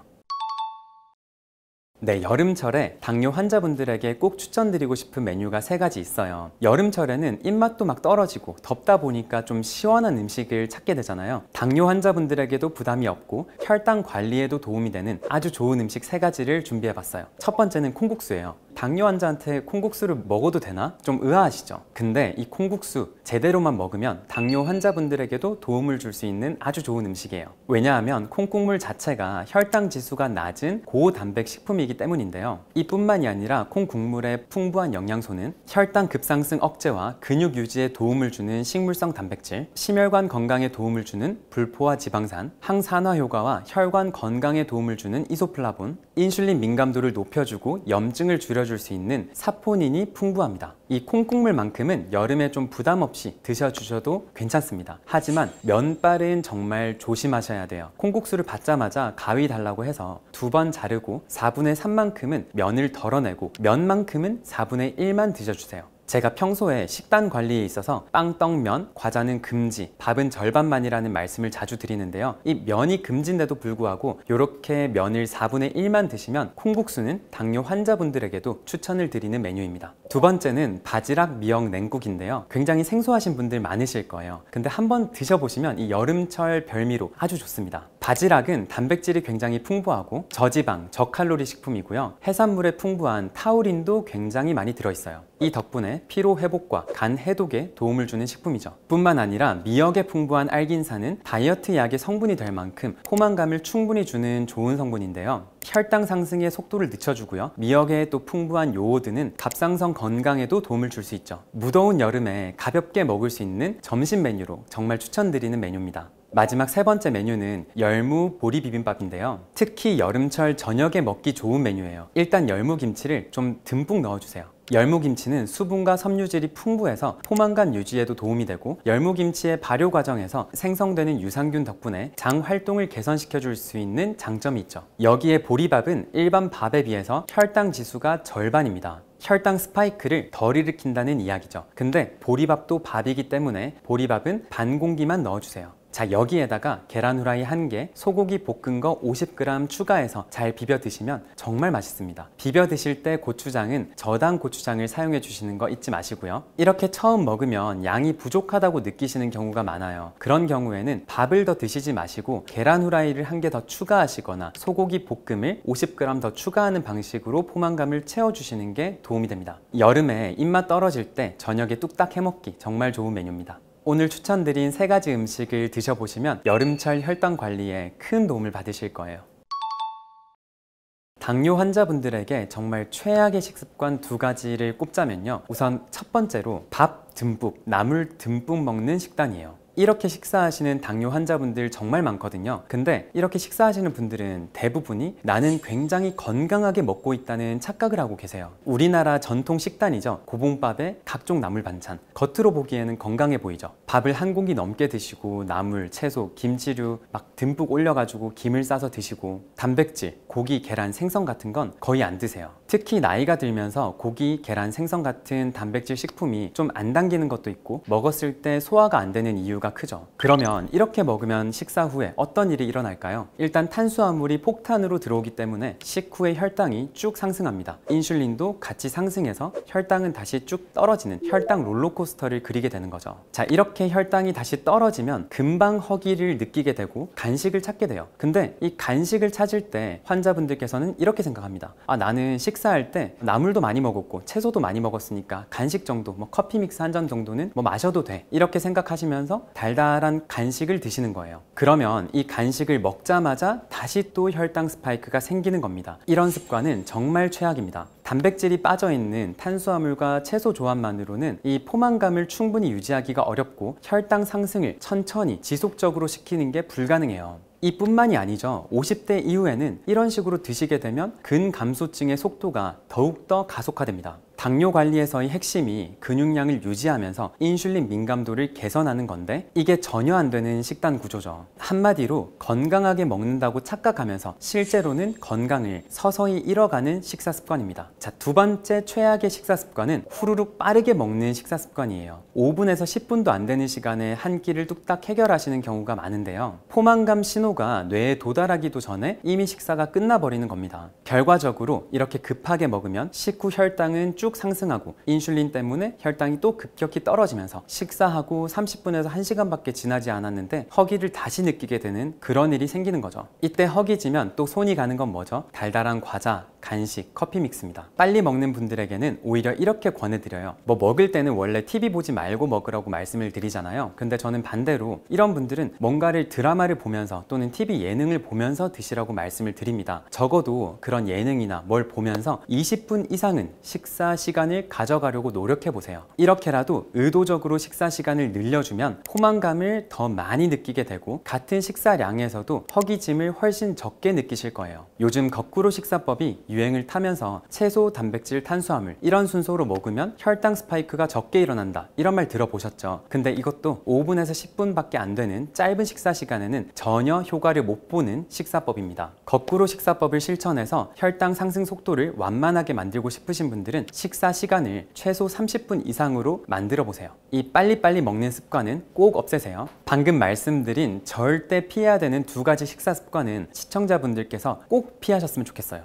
네, 여름철에 당뇨 환자분들에게 꼭 추천드리고 싶은 메뉴가 세 가지 있어요. 여름철에는 입맛도 막 떨어지고 덥다 보니까 좀 시원한 음식을 찾게 되잖아요. 당뇨 환자분들에게도 부담이 없고 혈당 관리에도 도움이 되는 아주 좋은 음식 세 가지를 준비해 봤어요. 첫 번째는 콩국수예요. 당뇨 환자한테 콩국수를 먹어도 되나? 좀 의아하시죠? 근데 이 콩국수 제대로만 먹으면 당뇨 환자분들에게도 도움을 줄 수 있는 아주 좋은 음식이에요. 왜냐하면 콩국물 자체가 혈당 지수가 낮은 고단백 식품이기 때문인데요, 이뿐만이 아니라 콩국물의 풍부한 영양소는 혈당 급상승 억제와 근육 유지에 도움을 주는 식물성 단백질, 심혈관 건강에 도움을 주는 불포화 지방산, 항산화 효과와 혈관 건강에 도움을 주는 이소플라본, 인슐린 민감도를 높여주고 염증을 줄여줄 수 있는 사포닌이 풍부합니다. 이 콩국물만큼은 여름에 좀 부담 없이 드셔주셔도 괜찮습니다. 하지만 면발은 정말 조심하셔야 돼요. 콩국수를 받자마자 가위 달라고 해서 2번 자르고 4분의 3만큼은 면을 덜어내고 면만큼은 4분의 1만 드셔주세요. 제가 평소에 식단 관리에 있어서 빵, 떡, 면, 과자는 금지, 밥은 절반만이라는 말씀을 자주 드리는데요, 이 면이 금지인데도 불구하고 이렇게 면을 4분의 1만 드시면 콩국수는 당뇨 환자분들에게도 추천을 드리는 메뉴입니다. 두 번째는 바지락 미역 냉국인데요, 굉장히 생소하신 분들 많으실 거예요. 근데 한번 드셔보시면 이 여름철 별미로 아주 좋습니다. 바지락은 단백질이 굉장히 풍부하고 저지방, 저칼로리 식품이고요, 해산물에 풍부한 타우린도 굉장히 많이 들어있어요. 이 덕분에 피로 회복과 간 해독에 도움을 주는 식품이죠. 뿐만 아니라 미역에 풍부한 알긴산은 다이어트 약의 성분이 될 만큼 포만감을 충분히 주는 좋은 성분인데요, 혈당 상승의 속도를 늦춰주고요, 미역에 또 풍부한 요오드는 갑상선 건강에도 도움을 줄 수 있죠. 무더운 여름에 가볍게 먹을 수 있는 점심 메뉴로 정말 추천드리는 메뉴입니다. 마지막 세 번째 메뉴는 열무 보리 비빔밥인데요, 특히 여름철 저녁에 먹기 좋은 메뉴예요. 일단 열무김치를 좀 듬뿍 넣어주세요. 열무김치는 수분과 섬유질이 풍부해서 포만감 유지에도 도움이 되고, 열무김치의 발효 과정에서 생성되는 유산균 덕분에 장 활동을 개선시켜 줄 수 있는 장점이 있죠. 여기에 보리밥은 일반 밥에 비해서 혈당 지수가 절반입니다. 혈당 스파이크를 덜 일으킨다는 이야기죠. 근데 보리밥도 밥이기 때문에 보리밥은 반 공기만 넣어주세요. 자, 여기에다가 계란 후라이 1개, 소고기 볶은 거 50g 추가해서 잘 비벼 드시면 정말 맛있습니다. 비벼 드실 때 고추장은 저당 고추장을 사용해 주시는 거 잊지 마시고요. 이렇게 처음 먹으면 양이 부족하다고 느끼시는 경우가 많아요. 그런 경우에는 밥을 더 드시지 마시고 계란 후라이를 1개 더 추가하시거나 소고기 볶음을 50g 더 추가하는 방식으로 포만감을 채워주시는 게 도움이 됩니다. 여름에 입맛 떨어질 때 저녁에 뚝딱 해먹기 정말 좋은 메뉴입니다. 오늘 추천드린 세 가지 음식을 드셔보시면 여름철 혈당 관리에 큰 도움을 받으실 거예요. 당뇨 환자분들에게 정말 최악의 식습관 두 가지를 꼽자면요, 우선 첫 번째로 밥 듬뿍, 나물 듬뿍 먹는 식단이에요. 이렇게 식사하시는 당뇨 환자분들 정말 많거든요. 근데 이렇게 식사하시는 분들은 대부분이 나는 굉장히 건강하게 먹고 있다는 착각을 하고 계세요. 우리나라 전통 식단이죠. 고봉밥에 각종 나물 반찬. 겉으로 보기에는 건강해 보이죠. 밥을 한 공기 넘게 드시고 나물, 채소, 김치류 막 듬뿍 올려가지고 김을 싸서 드시고 단백질, 고기, 계란, 생선 같은 건 거의 안 드세요. 특히 나이가 들면서 고기, 계란, 생선 같은 단백질 식품이 좀 안 당기는 것도 있고 먹었을 때 소화가 안 되는 이유가 크죠. 그러면 이렇게 먹으면 식사 후에 어떤 일이 일어날까요? 일단 탄수화물이 폭탄으로 들어오기 때문에 식후에 혈당이 쭉 상승합니다. 인슐린도 같이 상승해서 혈당은 다시 쭉 떨어지는 혈당 롤러코스터를 그리게 되는 거죠. 자, 이렇게 혈당이 다시 떨어지면 금방 허기를 느끼게 되고 간식을 찾게 돼요. 근데 이 간식을 찾을 때 환자분들께서는 이렇게 생각합니다. 아, 나는 식사할 때 나물도 많이 먹었고 채소도 많이 먹었으니까 간식 정도, 뭐 커피 믹스 한 잔 정도는 뭐 마셔도 돼, 이렇게 생각하시면서 달달한 간식을 드시는 거예요. 그러면 이 간식을 먹자마자 다시 또 혈당 스파이크가 생기는 겁니다. 이런 습관은 정말 최악입니다. 단백질이 빠져있는 탄수화물과 채소 조합만으로는 이 포만감을 충분히 유지하기가 어렵고 혈당 상승을 천천히 지속적으로 시키는 게 불가능해요. 이뿐만이 아니죠. 50대 이후에는 이런 식으로 드시게 되면 근감소증의 속도가 더욱더 가속화됩니다. 당뇨 관리에서의 핵심이 근육량을 유지하면서 인슐린 민감도를 개선하는 건데 이게 전혀 안 되는 식단 구조죠. 한마디로 건강하게 먹는다고 착각하면서 실제로는 건강을 서서히 잃어가는 식사 습관입니다. 자, 두 번째 최악의 식사 습관은 후루룩 빠르게 먹는 식사 습관이에요. 5분에서 10분도 안 되는 시간에 한 끼를 뚝딱 해결하시는 경우가 많은데요. 포만감 신호가 뇌에 도달하기도 전에 이미 식사가 끝나버리는 겁니다. 결과적으로 이렇게 급하게 먹으면 식후 혈당은 쭉 상승하고 인슐린 때문에 혈당이 또 급격히 떨어지면서 식사하고 30분에서 1시간밖에 지나지 않았는데 허기를 다시 느끼게 되는 그런 일이 생기는 거죠. 이때 허기지면 또 손이 가는 건 뭐죠? 달달한 과자, 간식, 커피 믹스입니다. 빨리 먹는 분들에게는 오히려 이렇게 권해드려요. 뭐 먹을 때는 원래 TV 보지 말고 먹으라고 말씀을 드리잖아요. 근데 저는 반대로 이런 분들은 뭔가를 드라마를 보면서 또는 TV 예능을 보면서 드시라고 말씀을 드립니다. 적어도 그런 예능이나 뭘 보면서 20분 이상은 식사 시간을 가져가려고 노력해 보세요. 이렇게라도 의도적으로 식사 시간을 늘려주면 포만감을 더 많이 느끼게 되고 같은 식사량에서도 허기짐을 훨씬 적게 느끼실 거예요. 요즘 거꾸로 식사법이 유행을 타면서 채소, 단백질, 탄수화물 이런 순서로 먹으면 혈당 스파이크가 적게 일어난다, 이런 말 들어보셨죠? 근데 이것도 5분에서 10분밖에 안 되는 짧은 식사 시간에는 전혀 효과를 못 보는 식사법입니다. 거꾸로 식사법을 실천해서 혈당 상승 속도를 완만하게 만들고 싶으신 분들은 식사 시간을 최소 30분 이상으로 만들어 보세요. 이 빨리빨리 먹는 습관은 꼭 없애세요. 방금 말씀드린 절대 피해야 되는 두 가지 식사 습관은 시청자분들께서 꼭 피하셨으면 좋겠어요.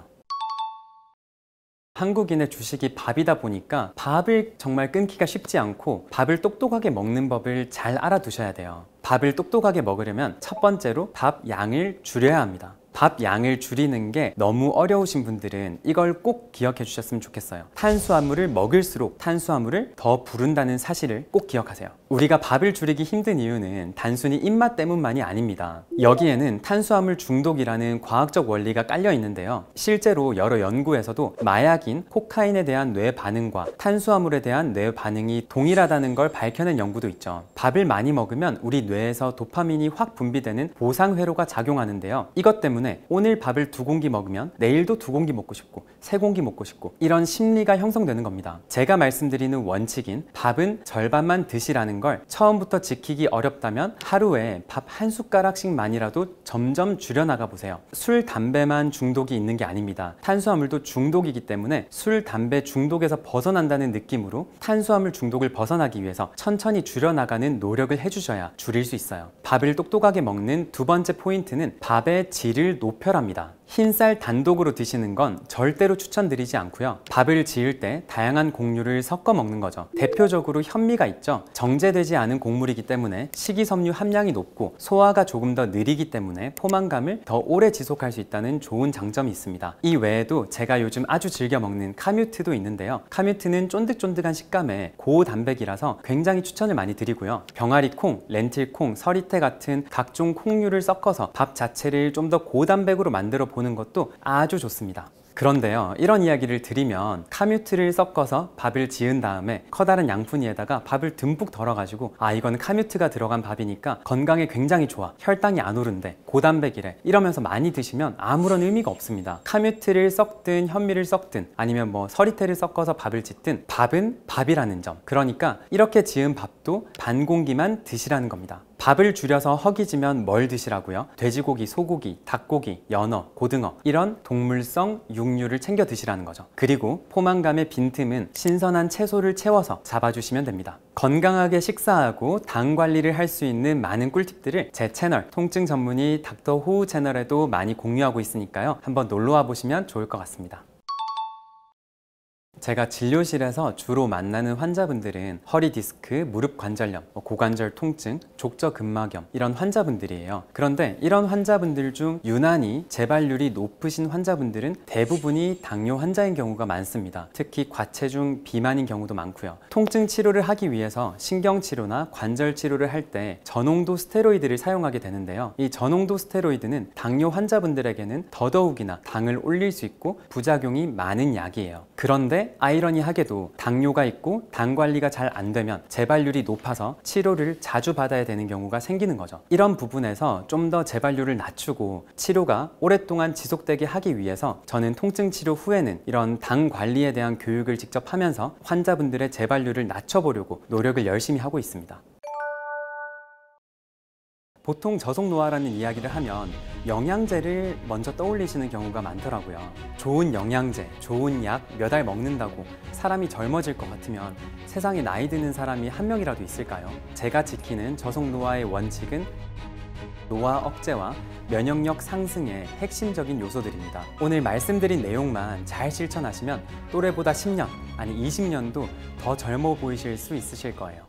한국인의 주식이 밥이다 보니까 밥을 정말 끊기가 쉽지 않고 밥을 똑똑하게 먹는 법을 잘 알아두셔야 돼요. 밥을 똑똑하게 먹으려면 첫 번째로 밥 양을 줄여야 합니다. 밥 양을 줄이는 게 너무 어려우신 분들은 이걸 꼭 기억해 주셨으면 좋겠어요. 탄수화물을 먹을수록 탄수화물을 더 부른다는 사실을 꼭 기억하세요. 우리가 밥을 줄이기 힘든 이유는 단순히 입맛 때문만이 아닙니다. 여기에는 탄수화물 중독이라는 과학적 원리가 깔려 있는데요. 실제로 여러 연구에서도 마약인 코카인에 대한 뇌 반응과 탄수화물에 대한 뇌 반응이 동일하다는 걸 밝혀낸 연구도 있죠. 밥을 많이 먹으면 우리 뇌에서 도파민이 확 분비되는 보상회로가 작용하는데요. 이것 때문에 오늘 밥을 2공기 먹으면 내일도 2공기 먹고 싶고 3공기 먹고 싶고 이런 심리가 형성되는 겁니다. 제가 말씀드리는 원칙인 밥은 절반만 드시라는 걸 처음부터 지키기 어렵다면 하루에 밥 한 숟가락씩만이라도 점점 줄여나가 보세요. 술, 담배만 중독이 있는 게 아닙니다. 탄수화물도 중독이기 때문에 술, 담배 중독에서 벗어난다는 느낌으로 탄수화물 중독을 벗어나기 위해서 천천히 줄여나가는 노력을 해주셔야 줄일 수 있어요. 밥을 똑똑하게 먹는 두 번째 포인트는 밥의 질을 높여랍니다. 흰쌀 단독으로 드시는 건 절대로 추천드리지 않고요. 밥을 지을 때 다양한 곡류를 섞어 먹는 거죠. 대표적으로 현미가 있죠. 정제되지 않은 곡물이기 때문에 식이섬유 함량이 높고 소화가 조금 더 느리기 때문에 포만감을 더 오래 지속할 수 있다는 좋은 장점이 있습니다. 이 외에도 제가 요즘 아주 즐겨 먹는 카뮤트도 있는데요. 카뮤트는 쫀득쫀득한 식감에 고단백이라서 굉장히 추천을 많이 드리고요. 병아리콩, 렌틸콩, 서리태 같은 각종 콩류를 섞어서 밥 자체를 좀 더 고단백으로 만들어 보는 것도 아주 좋습니다. 그런데요, 이런 이야기를 드리면 카뮤트를 섞어서 밥을 지은 다음에 커다란 양푼위에다가 밥을 듬뿍 덜어가지고 이건 카뮤트가 들어간 밥이니까 건강에 굉장히 좋아, 혈당이 안 오른대, 고단백이래 이러면서 많이 드시면 아무런 의미가 없습니다. 카뮤트를 섞든 현미를 섞든 아니면 뭐 서리태를 섞어서 밥을 짓든 밥은 밥이라는 점, 그러니까 이렇게 지은 밥도 반 공기만 드시라는 겁니다. 밥을 줄여서 허기지면 뭘 드시라고요? 돼지고기, 소고기, 닭고기, 연어, 고등어 이런 동물성 육류를 챙겨 드시라는 거죠. 그리고 포만감의 빈틈은 신선한 채소를 채워서 잡아주시면 됩니다. 건강하게 식사하고 당 관리를 할 수 있는 많은 꿀팁들을 제 채널 통증 전문의 닥터 호우 채널에도 많이 공유하고 있으니까요. 한번 놀러와 보시면 좋을 것 같습니다. 제가 진료실에서 주로 만나는 환자분들은 허리 디스크, 무릎 관절염, 고관절 통증, 족저근막염 이런 환자분들이에요. 그런데 이런 환자분들 중 유난히 재발률이 높으신 환자분들은 대부분이 당뇨 환자인 경우가 많습니다. 특히 과체중, 비만인 경우도 많고요. 통증 치료를 하기 위해서 신경치료나 관절 치료를 할 때 저농도 스테로이드를 사용하게 되는데요. 이 저농도 스테로이드는 당뇨 환자분들에게는 더더욱이나 당을 올릴 수 있고 부작용이 많은 약이에요. 그런데 아이러니하게도 당뇨가 있고 당 관리가 잘 안 되면 재발률이 높아서 치료를 자주 받아야 되는 경우가 생기는 거죠. 이런 부분에서 좀 더 재발률을 낮추고 치료가 오랫동안 지속되게 하기 위해서 저는 통증 치료 후에는 이런 당 관리에 대한 교육을 직접 하면서 환자분들의 재발률을 낮춰보려고 노력을 열심히 하고 있습니다. 보통 저속노화라는 이야기를 하면 영양제를 먼저 떠올리시는 경우가 많더라고요. 좋은 영양제, 좋은 약 몇 알 먹는다고 사람이 젊어질 것 같으면 세상에 나이 드는 사람이 한 명이라도 있을까요? 제가 지키는 저속노화의 원칙은 노화 억제와 면역력 상승의 핵심적인 요소들입니다. 오늘 말씀드린 내용만 잘 실천하시면 또래보다 10년, 아니 20년도 더 젊어 보이실 수 있으실 거예요.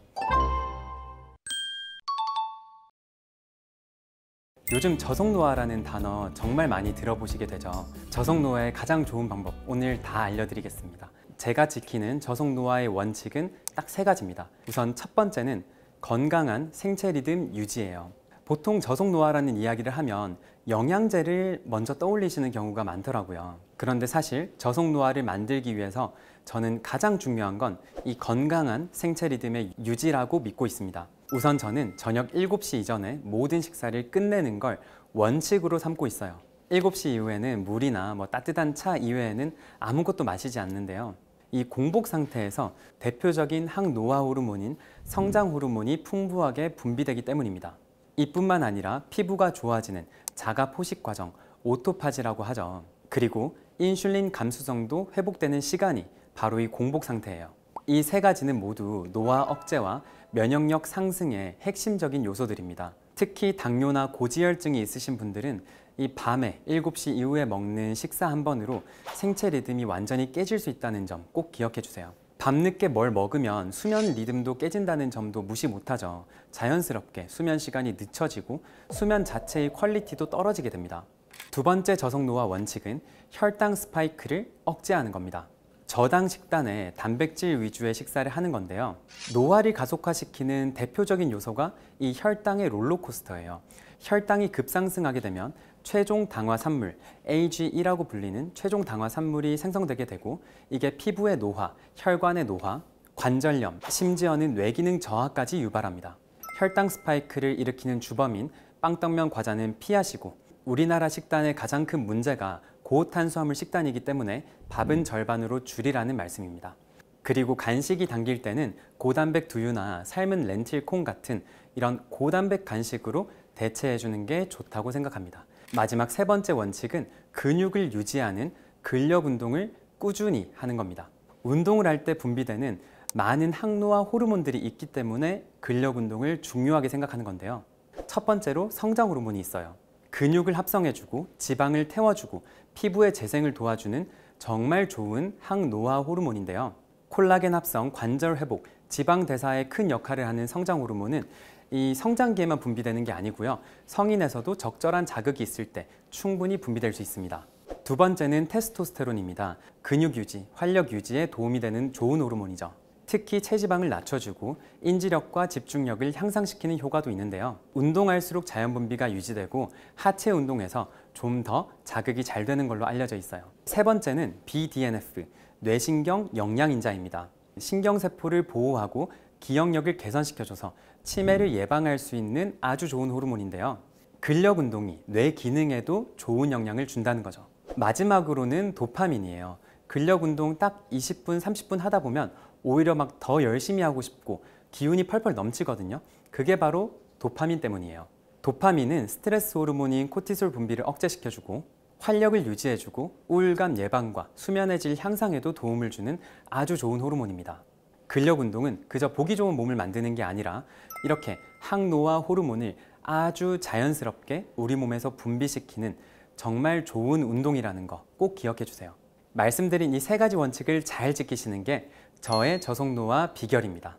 요즘 저속노화라는 단어 정말 많이 들어보시게 되죠. 저속노화의 가장 좋은 방법 오늘 다 알려드리겠습니다. 제가 지키는 저속노화의 원칙은 딱 3가지입니다. 우선 첫 번째는 건강한 생체 리듬 유지예요. 보통 저속노화라는 이야기를 하면 영양제를 먼저 떠올리시는 경우가 많더라고요. 그런데 사실 저속노화를 만들기 위해서 저는 가장 중요한 건 이 건강한 생체 리듬의 유지라고 믿고 있습니다. 우선 저는 저녁 7시 이전에 모든 식사를 끝내는 걸 원칙으로 삼고 있어요. 7시 이후에는 물이나 따뜻한 차 이외에는 아무것도 마시지 않는데요. 이 공복 상태에서 대표적인 항노화 호르몬인 성장 호르몬이 풍부하게 분비되기 때문입니다. 이뿐만 아니라 피부가 좋아지는 자가 포식 과정, 오토파지라고 하죠. 그리고 인슐린 감수성도 회복되는 시간이 바로 이 공복 상태예요. 이 3가지는 모두 노화 억제와 면역력 상승의 핵심적인 요소들입니다. 특히 당뇨나 고지혈증이 있으신 분들은 이 밤에 7시 이후에 먹는 식사 한 번으로 생체 리듬이 완전히 깨질 수 있다는 점 꼭 기억해 주세요. 밤늦게 뭘 먹으면 수면 리듬도 깨진다는 점도 무시 못하죠. 자연스럽게 수면 시간이 늦춰지고 수면 자체의 퀄리티도 떨어지게 됩니다. 두 번째 저속노화 원칙은 혈당 스파이크를 억제하는 겁니다. 저당 식단에 단백질 위주의 식사를 하는 건데요. 노화를 가속화시키는 대표적인 요소가 이 혈당의 롤러코스터예요. 혈당이 급상승하게 되면 최종 당화 산물, AGE라고 불리는 최종 당화 산물이 생성되게 되고 이게 피부의 노화, 혈관의 노화, 관절염, 심지어는 뇌기능 저하까지 유발합니다. 혈당 스파이크를 일으키는 주범인 빵떡면 과자는 피하시고 우리나라 식단의 가장 큰 문제가 고탄수화물 식단이기 때문에 밥은 절반으로 줄이라는 말씀입니다. 그리고 간식이 당길 때는 고단백 두유나 삶은 렌틸콩 같은 이런 고단백 간식으로 대체해 주는 게 좋다고 생각합니다. 마지막 3번째 원칙은 근육을 유지하는 근력 운동을 꾸준히 하는 겁니다. 운동을 할 때 분비되는 많은 항노화 호르몬들이 있기 때문에 근력 운동을 중요하게 생각하는 건데요. 첫 번째로 성장 호르몬이 있어요. 근육을 합성해주고 지방을 태워주고 피부의 재생을 도와주는 정말 좋은 항노화 호르몬인데요. 콜라겐 합성, 관절 회복, 지방 대사에 큰 역할을 하는 성장 호르몬은 이 성장기에만 분비되는 게 아니고요. 성인에서도 적절한 자극이 있을 때 충분히 분비될 수 있습니다. 두 번째는 테스토스테론입니다. 근육 유지, 활력 유지에 도움이 되는 좋은 호르몬이죠. 특히 체지방을 낮춰주고 인지력과 집중력을 향상시키는 효과도 있는데요. 운동할수록 자연 분비가 유지되고 하체 운동에서 좀 더 자극이 잘 되는 걸로 알려져 있어요. 세 번째는 BDNF, 뇌신경 영양인자입니다. 신경세포를 보호하고 기억력을 개선시켜줘서 치매를 예방할 수 있는 아주 좋은 호르몬인데요. 근력 운동이 뇌 기능에도 좋은 영향을 준다는 거죠. 마지막으로는 도파민이에요. 근력 운동 딱 20분, 30분 하다 보면 오히려 막 더 열심히 하고 싶고 기운이 펄펄 넘치거든요. 그게 바로 도파민 때문이에요. 도파민은 스트레스 호르몬인 코티솔 분비를 억제시켜주고 활력을 유지해주고 우울감 예방과 수면의 질 향상에도 도움을 주는 아주 좋은 호르몬입니다. 근력 운동은 그저 보기 좋은 몸을 만드는 게 아니라 이렇게 항노화 호르몬을 아주 자연스럽게 우리 몸에서 분비시키는 정말 좋은 운동이라는 거 꼭 기억해 주세요. 말씀드린 이 세 가지 원칙을 잘 지키시는 게 저의 저속노화 비결입니다.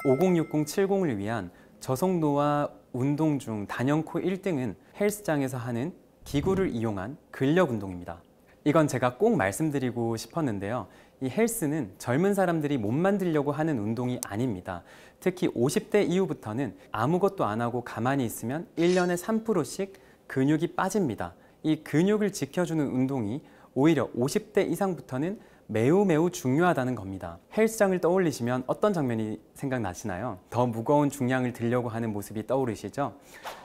506070을 위한 저속노화 운동 중 단연코 1등은 헬스장에서 하는 기구를 이용한 근력 운동입니다. 이건 제가 꼭 말씀드리고 싶었는데요. 이 헬스는 젊은 사람들이 몸 만들려고 하는 운동이 아닙니다. 특히 50대 이후부터는 아무것도 안 하고 가만히 있으면 1년에 3%씩 근육이 빠집니다. 이 근육을 지켜주는 운동이 오히려 50대 이상부터는 매우 중요하다는 겁니다. 헬스장을 떠올리시면 어떤 장면이 생각나시나요? 더 무거운 중량을 들려고 하는 모습이 떠오르시죠?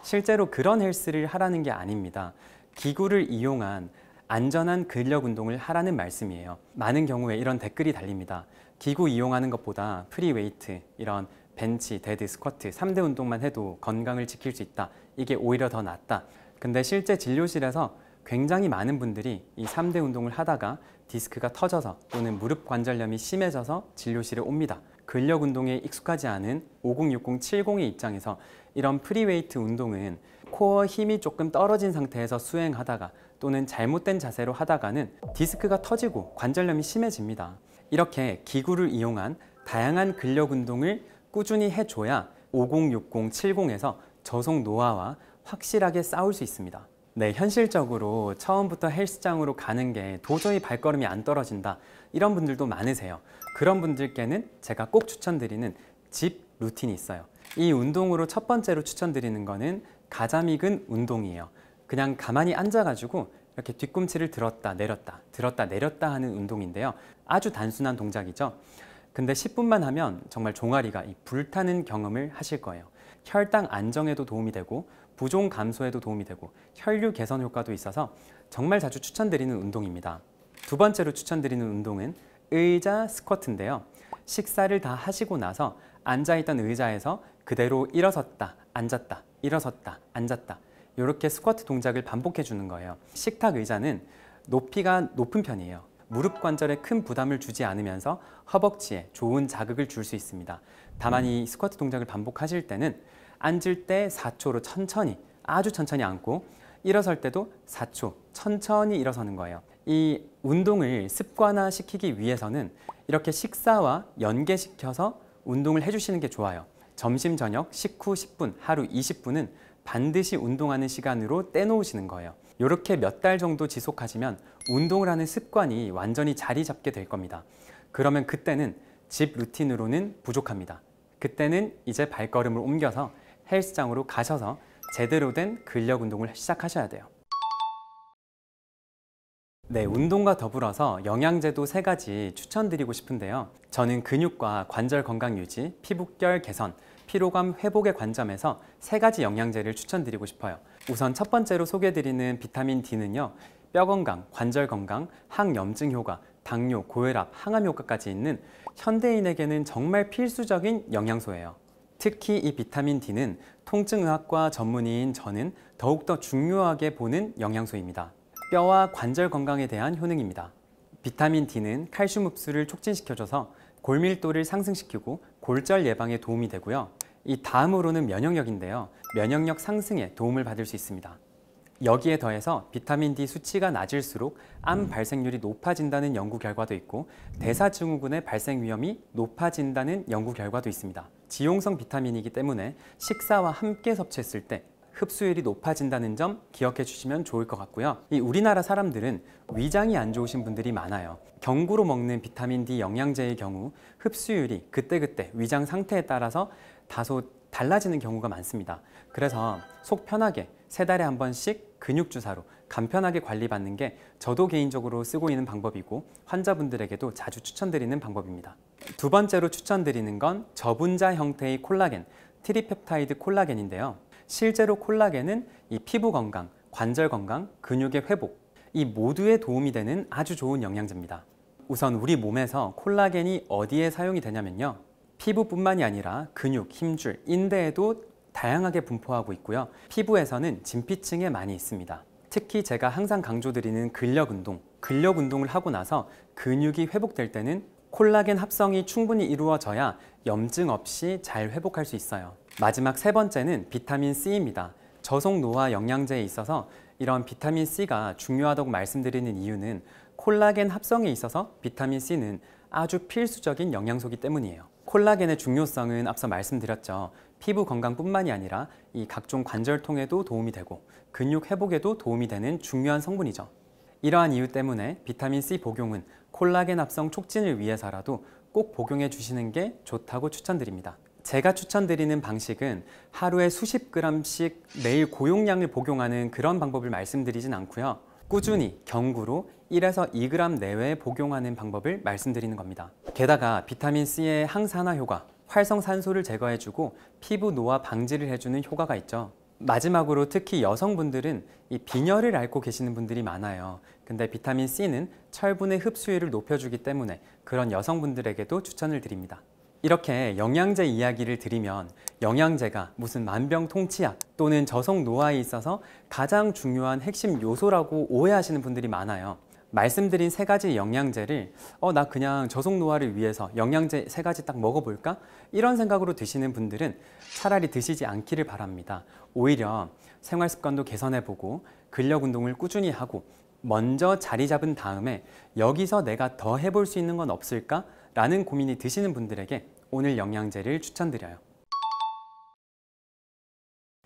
실제로 그런 헬스를 하라는 게 아닙니다. 기구를 이용한 안전한 근력 운동을 하라는 말씀이에요. 많은 경우에 이런 댓글이 달립니다. 기구 이용하는 것보다 프리웨이트, 이런 벤치, 데드, 스쿼트 3대 운동만 해도 건강을 지킬 수 있다. 이게 오히려 더 낫다. 근데 실제 진료실에서 굉장히 많은 분들이 이 3대 운동을 하다가 디스크가 터져서 또는 무릎 관절염이 심해져서 진료실에 옵니다. 근력 운동에 익숙하지 않은 506070의 입장에서 이런 프리웨이트 운동은 코어 힘이 조금 떨어진 상태에서 수행하다가 또는 잘못된 자세로 하다가는 디스크가 터지고 관절염이 심해집니다. 이렇게 기구를 이용한 다양한 근력 운동을 꾸준히 해줘야 506070에서 저속 노화와 확실하게 싸울 수 있습니다. 네, 현실적으로 처음부터 헬스장으로 가는 게 도저히 발걸음이 안 떨어진다, 이런 분들도 많으세요. 그런 분들께는 제가 꼭 추천드리는 집 루틴이 있어요. 이 운동으로 첫 번째로 추천드리는 거는 가자미근 운동이에요. 그냥 가만히 앉아가지고 이렇게 뒤꿈치를 들었다 내렸다 하는 운동인데요. 아주 단순한 동작이죠. 근데 10분만 하면 정말 종아리가 불타는 경험을 하실 거예요. 혈당 안정에도 도움이 되고 부종 감소에도 도움이 되고 혈류 개선 효과도 있어서 정말 자주 추천드리는 운동입니다. 두 번째로 추천드리는 운동은 의자 스쿼트인데요. 식사를 다 하시고 나서 앉아있던 의자에서 그대로 일어섰다 앉았다 일어섰다 앉았다, 이렇게 스쿼트 동작을 반복해 주는 거예요. 식탁 의자는 높이가 높은 편이에요. 무릎 관절에 큰 부담을 주지 않으면서 허벅지에 좋은 자극을 줄 수 있습니다. 다만 이 스쿼트 동작을 반복하실 때는 앉을 때 4초로 천천히, 아주 천천히 앉고 일어설 때도 4초 천천히 일어서는 거예요. 이 운동을 습관화시키기 위해서는 이렇게 식사와 연계시켜서 운동을 해주시는 게 좋아요. 점심, 저녁, 식후 10분, 하루 20분은 반드시 운동하는 시간으로 떼놓으시는 거예요. 이렇게 몇 달 정도 지속하시면 운동을 하는 습관이 완전히 자리 잡게 될 겁니다. 그러면 그때는 집 루틴으로는 부족합니다. 그때는 이제 발걸음을 옮겨서 헬스장으로 가셔서 제대로 된 근력 운동을 시작하셔야 돼요. 네, 운동과 더불어서 영양제도 3가지 추천드리고 싶은데요. 저는 근육과 관절 건강 유지, 피부결 개선, 피로감 회복의 관점에서 3가지 영양제를 추천드리고 싶어요. 우선 첫 번째로 소개해드리는 비타민 D는요, 뼈 건강, 관절 건강, 항염증 효과, 당뇨, 고혈압, 항암 효과까지 있는 현대인에게는 정말 필수적인 영양소예요. 특히 이 비타민 D는 통증의학과 전문의인 저는 더욱더 중요하게 보는 영양소입니다. 뼈와 관절 건강에 대한 효능입니다. 비타민 D는 칼슘 흡수를 촉진시켜줘서 골밀도를 상승시키고 골절 예방에 도움이 되고요. 이 다음으로는 면역력인데요. 면역력 상승에 도움을 받을 수 있습니다. 여기에 더해서 비타민 D 수치가 낮을수록 암 발생률이 높아진다는 연구 결과도 있고 대사증후군의 발생 위험이 높아진다는 연구 결과도 있습니다. 지용성 비타민이기 때문에 식사와 함께 섭취했을 때 흡수율이 높아진다는 점 기억해 주시면 좋을 것 같고요. 이 우리나라 사람들은 위장이 안 좋으신 분들이 많아요. 경구로 먹는 비타민 D 영양제의 경우 흡수율이 그때그때 위장 상태에 따라서 다소 달라지는 경우가 많습니다. 그래서 속 편하게 3달에 한 번씩 근육 주사로 간편하게 관리받는 게 저도 개인적으로 쓰고 있는 방법이고 환자분들에게도 자주 추천드리는 방법입니다. 두 번째로 추천드리는 건 저분자 형태의 콜라겐, 트리펩타이드 콜라겐인데요. 실제로 콜라겐은 이 피부 건강, 관절 건강, 근육의 회복, 이 모두에 도움이 되는 아주 좋은 영양제입니다. 우선 우리 몸에서 콜라겐이 어디에 사용이 되냐면요. 피부뿐만이 아니라 근육, 힘줄, 인대에도 다양하게 분포하고 있고요. 피부에서는 진피층에 많이 있습니다. 특히 제가 항상 강조드리는 근력 운동을 하고 나서 근육이 회복될 때는 콜라겐 합성이 충분히 이루어져야 염증 없이 잘 회복할 수 있어요. 마지막 3번째는 비타민 C입니다. 저속 노화 영양제에 있어서 이런 비타민 C가 중요하다고 말씀드리는 이유는 콜라겐 합성에 있어서 비타민 C는 아주 필수적인 영양소이기 때문이에요. 콜라겐의 중요성은 앞서 말씀드렸죠. 피부 건강뿐만이 아니라 이 각종 관절통에도 도움이 되고 근육 회복에도 도움이 되는 중요한 성분이죠. 이러한 이유 때문에 비타민 C 복용은 콜라겐 합성 촉진을 위해서라도 꼭 복용해 주시는 게 좋다고 추천드립니다. 제가 추천드리는 방식은 하루에 수십 그램씩 매일 고용량을 복용하는 그런 방법을 말씀드리진 않고요. 꾸준히 경구로 1에서 2g 내외에 복용하는 방법을 말씀드리는 겁니다. 게다가 비타민 C의 항산화 효과, 활성산소를 제거해주고 피부 노화 방지를 해주는 효과가 있죠. 마지막으로 특히 여성분들은 이 빈혈을 앓고 계시는 분들이 많아요. 근데 비타민 C는 철분의 흡수율을 높여주기 때문에 그런 여성분들에게도 추천을 드립니다. 이렇게 영양제 이야기를 드리면 영양제가 무슨 만병통치약 또는 저속 노화에 있어서 가장 중요한 핵심 요소라고 오해하시는 분들이 많아요. 말씀드린 3가지 영양제를 나 그냥 저속 노화를 위해서 영양제 3가지 딱 먹어볼까? 이런 생각으로 드시는 분들은 차라리 드시지 않기를 바랍니다. 오히려 생활 습관도 개선해보고 근력 운동을 꾸준히 하고 먼저 자리 잡은 다음에 여기서 내가 더 해볼 수 있는 건 없을까? 라는 고민이 드시는 분들에게 오늘 영양제를 추천드려요.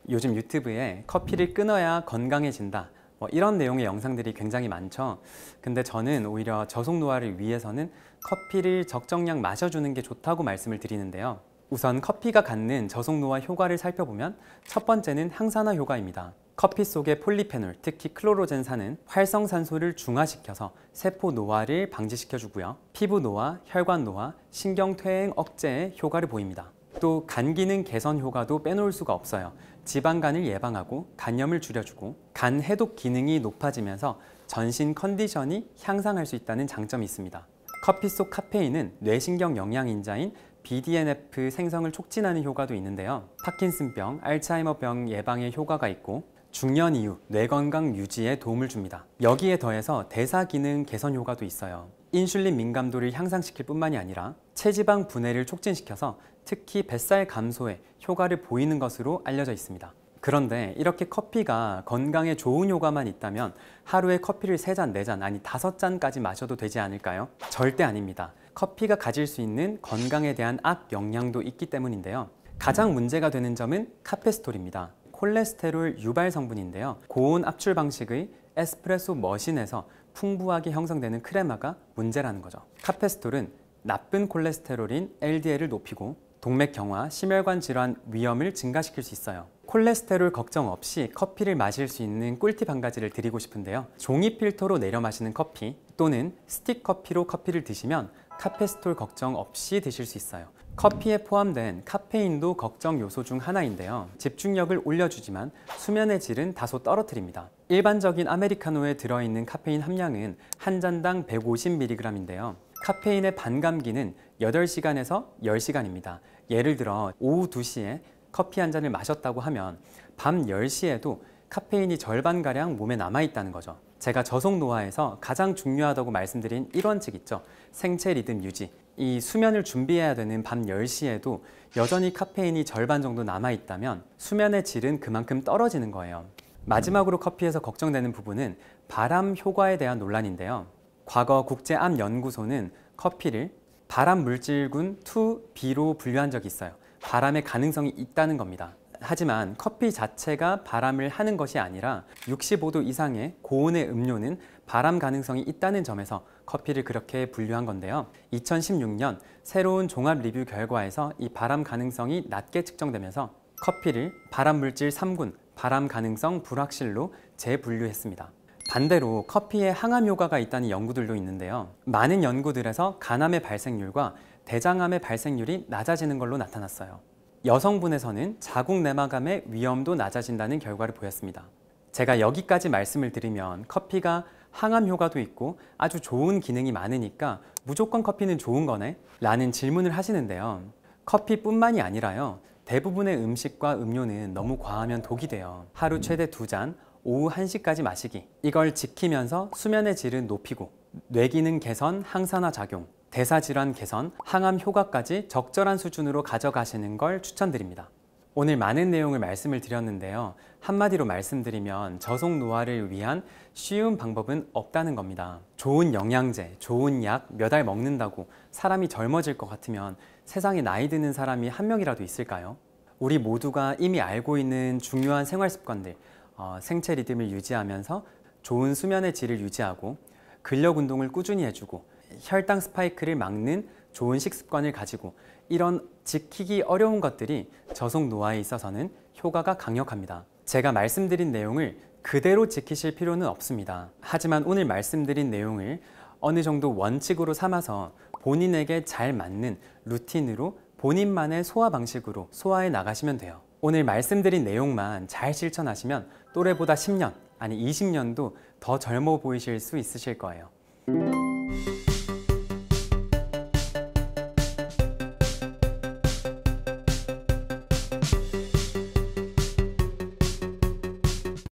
요즘 유튜브에 커피를 끊어야 건강해진다 이런 내용의 영상들이 굉장히 많죠. 근데 저는 오히려 저속 노화를 위해서는 커피를 적정량 마셔주는 게 좋다고 말씀을 드리는데요. 우선 커피가 갖는 저속 노화 효과를 살펴보면 첫 번째는 항산화 효과입니다. 커피 속의 폴리페놀, 특히 클로로젠산은 활성산소를 중화시켜서 세포 노화를 방지시켜주고요. 피부 노화, 혈관 노화, 신경퇴행 억제에 효과를 보입니다. 또 간 기능 개선 효과도 빼놓을 수가 없어요. 지방간을 예방하고 간염을 줄여주고 간 해독 기능이 높아지면서 전신 컨디션이 향상할 수 있다는 장점이 있습니다. 커피 속 카페인은 뇌신경 영양인자인 BDNF 생성을 촉진하는 효과도 있는데요. 파킨슨병, 알츠하이머병 예방에 효과가 있고 중년 이후 뇌 건강 유지에 도움을 줍니다. 여기에 더해서 대사 기능 개선 효과도 있어요. 인슐린 민감도를 향상시킬 뿐만이 아니라 체지방 분해를 촉진시켜서 특히 뱃살 감소에 효과를 보이는 것으로 알려져 있습니다. 그런데 이렇게 커피가 건강에 좋은 효과만 있다면 하루에 커피를 3잔, 4잔, 아니 5잔까지 마셔도 되지 않을까요? 절대 아닙니다. 커피가 가질 수 있는 건강에 대한 악영향도 있기 때문인데요. 가장 문제가 되는 점은 카페스톨입니다. 콜레스테롤 유발 성분인데요. 고온 압출 방식의 에스프레소 머신에서 풍부하게 형성되는 크레마가 문제라는 거죠. 카페스톨은 나쁜 콜레스테롤인 LDL을 높이고 동맥경화, 심혈관 질환 위험을 증가시킬 수 있어요. 콜레스테롤 걱정 없이 커피를 마실 수 있는 꿀팁 한 가지를 드리고 싶은데요. 종이 필터로 내려 마시는 커피 또는 스틱 커피로 커피를 드시면 카페스톨 걱정 없이 드실 수 있어요. 커피에 포함된 카페인도 걱정 요소 중 하나인데요. 집중력을 올려주지만 수면의 질은 다소 떨어뜨립니다. 일반적인 아메리카노에 들어있는 카페인 함량은 한 잔당 150mg인데요. 카페인의 반감기는 8시간에서 10시간입니다. 예를 들어 오후 2시에 커피 한 잔을 마셨다고 하면 밤 10시에도 카페인이 절반가량 몸에 남아있다는 거죠. 제가 저속 노화에서 가장 중요하다고 말씀드린 1원칙 있죠. 생체 리듬 유지. 이 수면을 준비해야 되는 밤 10시에도 여전히 카페인이 절반 정도 남아있다면 수면의 질은 그만큼 떨어지는 거예요. 마지막으로 커피에서 걱정되는 부분은 발암 효과에 대한 논란인데요. 과거 국제암연구소는 커피를 발암 물질군 2B로 분류한 적이 있어요. 발암의 가능성이 있다는 겁니다. 하지만 커피 자체가 발암을 하는 것이 아니라 65도 이상의 고온의 음료는 발암 가능성이 있다는 점에서 커피를 그렇게 분류한 건데요. 2016년 새로운 종합 리뷰 결과에서 이 발암 가능성이 낮게 측정되면서 커피를 발암물질 3군, 발암 가능성 불확실로 재분류했습니다. 반대로 커피에 항암 효과가 있다는 연구들도 있는데요. 많은 연구들에서 간암의 발생률과 대장암의 발생률이 낮아지는 걸로 나타났어요. 여성분에서는 자궁 내막암의 위험도 낮아진다는 결과를 보였습니다. 제가 여기까지 말씀을 드리면 커피가 항암 효과도 있고 아주 좋은 기능이 많으니까 무조건 커피는 좋은 거네? 라는 질문을 하시는데요. 커피뿐만이 아니라요. 대부분의 음식과 음료는 너무 과하면 독이 돼요. 하루 최대 2잔, 오후 1시까지 마시기. 이걸 지키면서 수면의 질은 높이고 뇌기능 개선, 항산화 작용, 대사질환 개선, 항암 효과까지 적절한 수준으로 가져가시는 걸 추천드립니다. 오늘 많은 내용을 말씀을 드렸는데요. 한마디로 말씀드리면 저속 노화를 위한 쉬운 방법은 없다는 겁니다. 좋은 영양제, 좋은 약 몇 알 먹는다고 사람이 젊어질 것 같으면 세상에 나이 드는 사람이 한 명이라도 있을까요? 우리 모두가 이미 알고 있는 중요한 생활 습관들, 생체 리듬을 유지하면서 좋은 수면의 질을 유지하고 근력 운동을 꾸준히 해주고 혈당 스파이크를 막는 좋은 식습관을 가지고 이런 지키기 어려운 것들이 저속 노화에 있어서는 효과가 강력합니다. 제가 말씀드린 내용을 그대로 지키실 필요는 없습니다. 하지만 오늘 말씀드린 내용을 어느 정도 원칙으로 삼아서 본인에게 잘 맞는 루틴으로 본인만의 소화 방식으로 소화해 나가시면 돼요. 오늘 말씀드린 내용만 잘 실천하시면 또래보다 10년, 아니 20년도 더 젊어 보이실 수 있으실 거예요.